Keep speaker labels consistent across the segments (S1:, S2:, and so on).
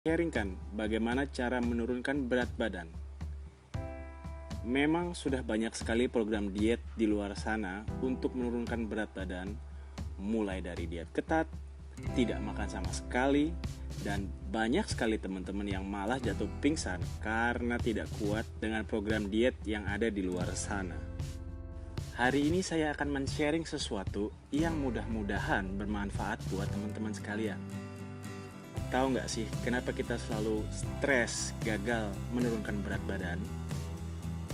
S1: sharingkan bagaimana cara menurunkan berat badan. Memang sudah banyak sekali program diet di luar sana untuk menurunkan berat badan, mulai dari diet ketat, tidak makan sama sekali, dan banyak sekali teman-teman yang malah jatuh pingsan karena tidak kuat dengan program diet yang ada di luar sana. Hari ini saya akan men-sharing sesuatu yang mudah-mudahan bermanfaat buat teman-teman sekalian. Tahu nggak sih kenapa kita selalu stres gagal menurunkan berat badan?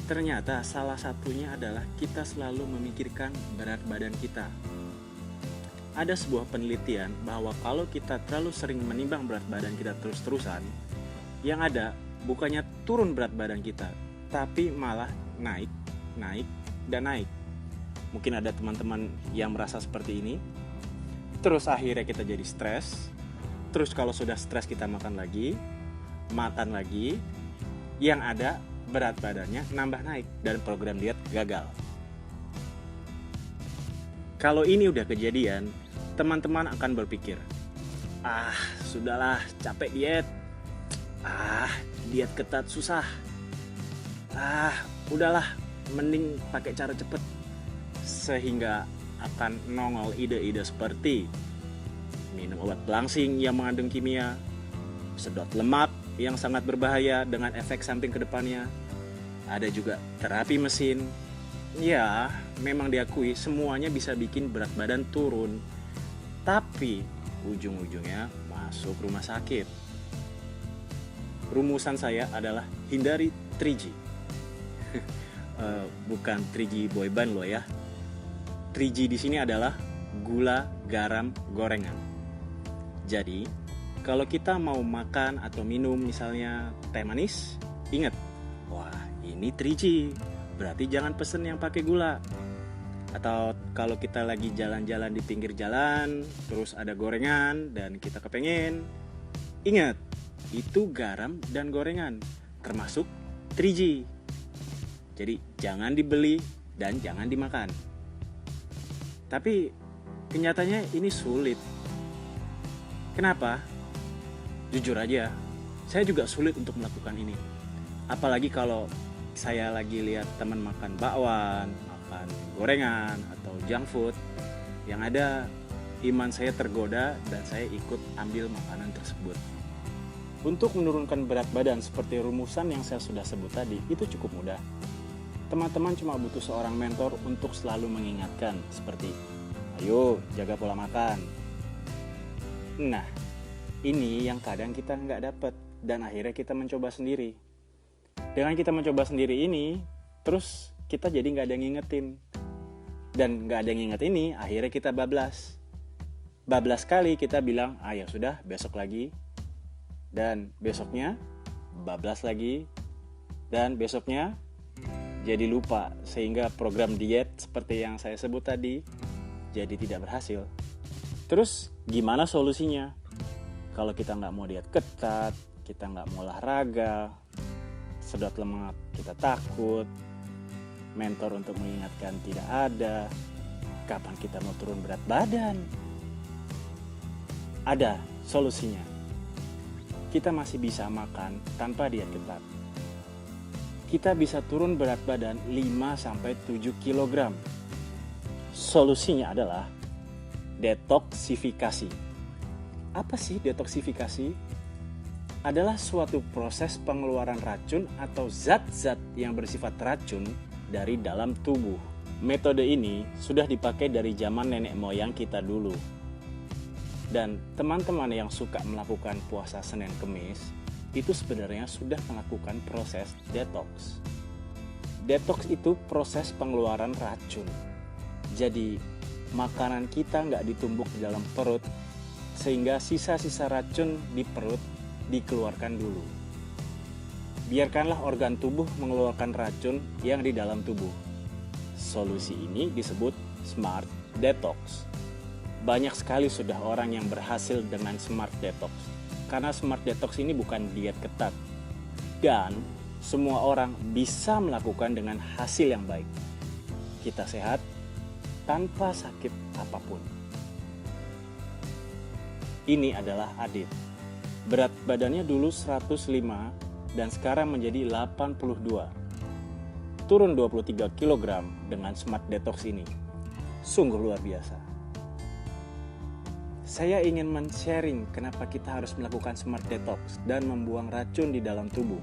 S1: Ternyata salah satunya adalah kita selalu memikirkan berat badan kita. Ada sebuah penelitian bahwa kalau kita terlalu sering menimbang berat badan kita terus-terusan, yang ada bukannya turun berat badan kita, tapi malah naik, dan naik. Mungkin ada teman-teman yang merasa seperti ini. Terus akhirnya kita jadi stres. Terus kalau sudah stres kita makan lagi, yang ada berat badannya nambah naik dan program diet gagal. Kalau ini udah kejadian, teman-teman akan berpikir, sudahlah capek diet. Diet ketat susah. Udahlah mending pakai cara cepet. Sehingga akan nongol ide-ide seperti minum obat pelangsing yang mengandung kimia, sedot lemak yang sangat berbahaya dengan efek samping ke depannya. Ada juga terapi mesin. Ya, memang diakui semuanya bisa bikin berat badan turun, tapi ujung-ujungnya masuk rumah sakit. Rumusan saya adalah hindari 3G. Bukan 3G boyband loh ya. 3G di sini adalah gula, garam, gorengan. Jadi, kalau kita mau makan atau minum misalnya teh manis, ingat, ini 3G, berarti jangan pesen yang pakai gula. Atau kalau kita lagi jalan-jalan di pinggir jalan, terus ada gorengan dan kita kepengen, ingat, itu garam dan gorengan, termasuk 3G. Jadi jangan dibeli dan jangan dimakan. Tapi kenyataannya ini sulit. Kenapa? Jujur aja, saya juga sulit untuk melakukan ini. Apalagi kalau saya lagi lihat teman makan bakwan, makan gorengan, atau junk food. Yang ada, iman saya tergoda dan saya ikut ambil makanan tersebut. Untuk menurunkan berat badan seperti rumusan yang saya sudah sebut tadi, itu cukup mudah. Teman-teman cuma butuh seorang mentor untuk selalu mengingatkan, seperti, ayo jaga pola makan. Nah, ini yang kadang kita nggak dapat dan akhirnya kita mencoba sendiri. Dengan kita mencoba sendiri ini, terus kita jadi nggak ada yang ngingetin. Dan nggak ada yang nginget ini, akhirnya kita bablas. Bablas kali kita bilang, ya sudah, besok lagi. Dan besoknya, bablas lagi. Dan besoknya, jadi lupa. Sehingga program diet seperti yang saya sebut tadi, jadi tidak berhasil. Terus gimana solusinya? Kalau kita nggak mau diet ketat, kita nggak mau olahraga, sedot lemak kita takut, mentor untuk mengingatkan tidak ada, kapan kita mau turun berat badan? Ada solusinya. Kita masih bisa makan tanpa diet ketat. Kita bisa turun berat badan 5-7 kg. Solusinya adalah detoksifikasi. Apa sih detoksifikasi? Adalah suatu proses pengeluaran racun atau zat-zat yang bersifat racun dari dalam tubuh. Metode ini sudah dipakai dari zaman nenek moyang kita dulu. Dan teman-teman yang suka melakukan puasa Senin Kemis, itu sebenarnya sudah melakukan proses detox. Detox itu proses pengeluaran racun. Jadi, makanan kita nggak ditumbuk di dalam perut, sehingga sisa-sisa racun di perut dikeluarkan dulu. Biarkanlah organ tubuh mengeluarkan racun yang di dalam tubuh. Solusi ini disebut Smart Detox. Banyak sekali sudah orang yang berhasil dengan Smart Detox. Karena Smart Detox ini bukan diet ketat. Dan semua orang bisa melakukan dengan hasil yang baik. Kita sehat tanpa sakit apapun. Ini adalah Adit. Berat badannya dulu 105 dan sekarang menjadi 82. Turun 23 kg dengan Smart Detox ini. Sungguh luar biasa. Saya ingin men-sharing kenapa kita harus melakukan Smart Detox dan membuang racun di dalam tubuh.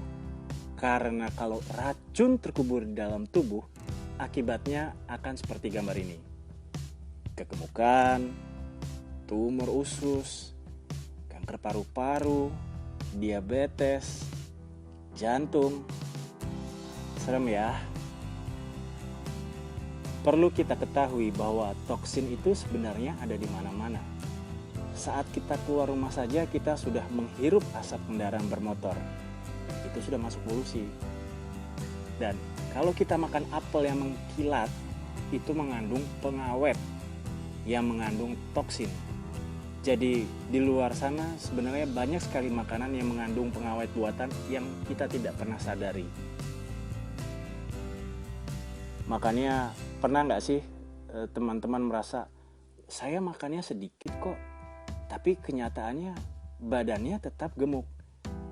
S1: Karena kalau racun terkubur di dalam tubuh, akibatnya akan seperti gambar ini. Kegemukan, tumor usus, kanker paru-paru, diabetes, jantung. Serem ya. Perlu kita ketahui bahwa toksin itu sebenarnya ada di mana-mana. Saat kita keluar rumah saja kita sudah menghirup asap kendaraan bermotor. Itu sudah masuk polusi. Dan kalau kita makan apel yang mengkilat, itu mengandung pengawet yang mengandung toksin. Jadi di luar sana sebenarnya banyak sekali makanan yang mengandung pengawet buatan yang kita tidak pernah sadari. Makanya pernah nggak sih teman-teman merasa saya makannya sedikit kok, tapi kenyataannya badannya tetap gemuk.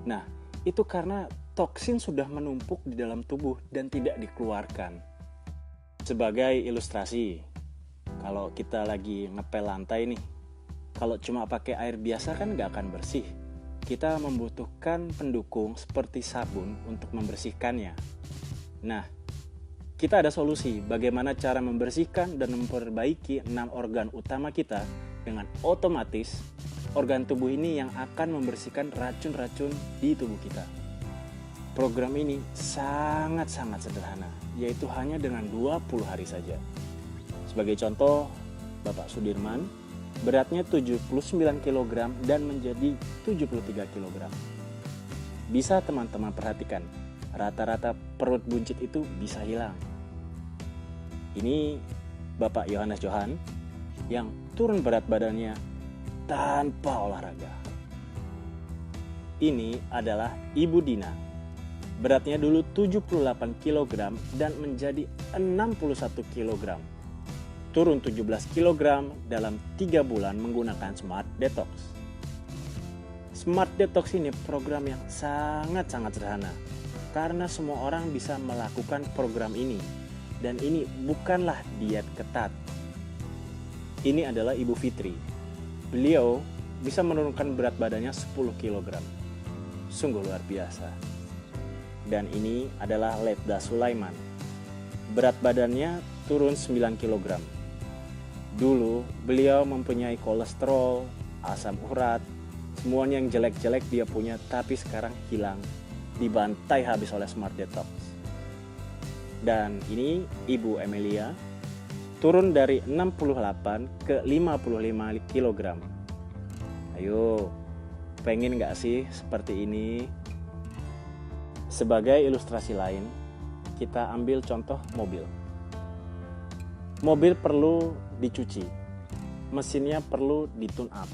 S1: Nah, itu karena toksin sudah menumpuk di dalam tubuh dan tidak dikeluarkan. Sebagai ilustrasi, kalau kita lagi ngepel lantai nih, kalau cuma pakai air biasa kan nggak akan bersih. Kita membutuhkan pendukung seperti sabun untuk membersihkannya. Nah, kita ada solusi bagaimana cara membersihkan dan memperbaiki 6 organ utama kita dengan otomatis organ tubuh ini yang akan membersihkan racun-racun di tubuh kita. Program ini sangat-sangat sederhana, yaitu hanya dengan 20 hari saja. Sebagai contoh, Bapak Sudirman beratnya 79 kg dan menjadi 73 kg. Bisa teman-teman perhatikan, rata-rata perut buncit itu bisa hilang. Ini Bapak Yohanes Johan yang turun berat badannya tanpa olahraga. Ini adalah Ibu Dina. Beratnya dulu 78 kg dan menjadi 61 kg. Turun 17 kg dalam 3 bulan menggunakan Smart Detox. Smart Detox ini program yang sangat-sangat sederhana karena semua orang bisa melakukan program ini. Dan ini bukanlah diet ketat. Ini adalah Ibu Fitri. Beliau bisa menurunkan berat badannya 10 kg. Sungguh luar biasa. Dan ini adalah Letda Sulaiman. Berat badannya turun 9 kg. Dulu beliau mempunyai kolesterol, asam urat, semuanya yang jelek-jelek dia punya, tapi sekarang hilang, dibantai habis oleh Smart Detox. Dan ini Ibu Emilia, turun dari 68 ke 55 kg. Ayo, pengen gak sih seperti ini? Sebagai ilustrasi lain, kita ambil contoh mobil. Mobil perlu dicuci, mesinnya perlu ditune up,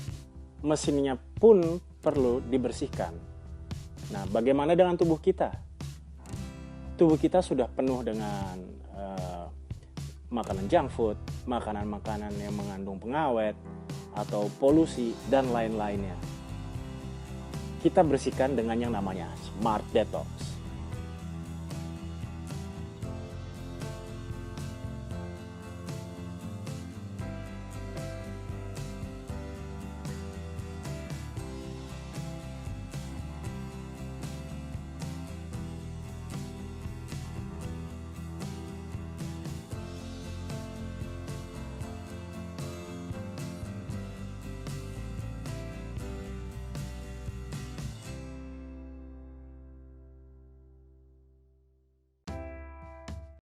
S1: mesinnya pun perlu dibersihkan. Nah, bagaimana dengan tubuh kita? Tubuh kita sudah penuh dengan makanan junk food, makanan-makanan yang mengandung pengawet, atau polusi, dan lain-lainnya. Kita bersihkan dengan yang namanya Smart Detox.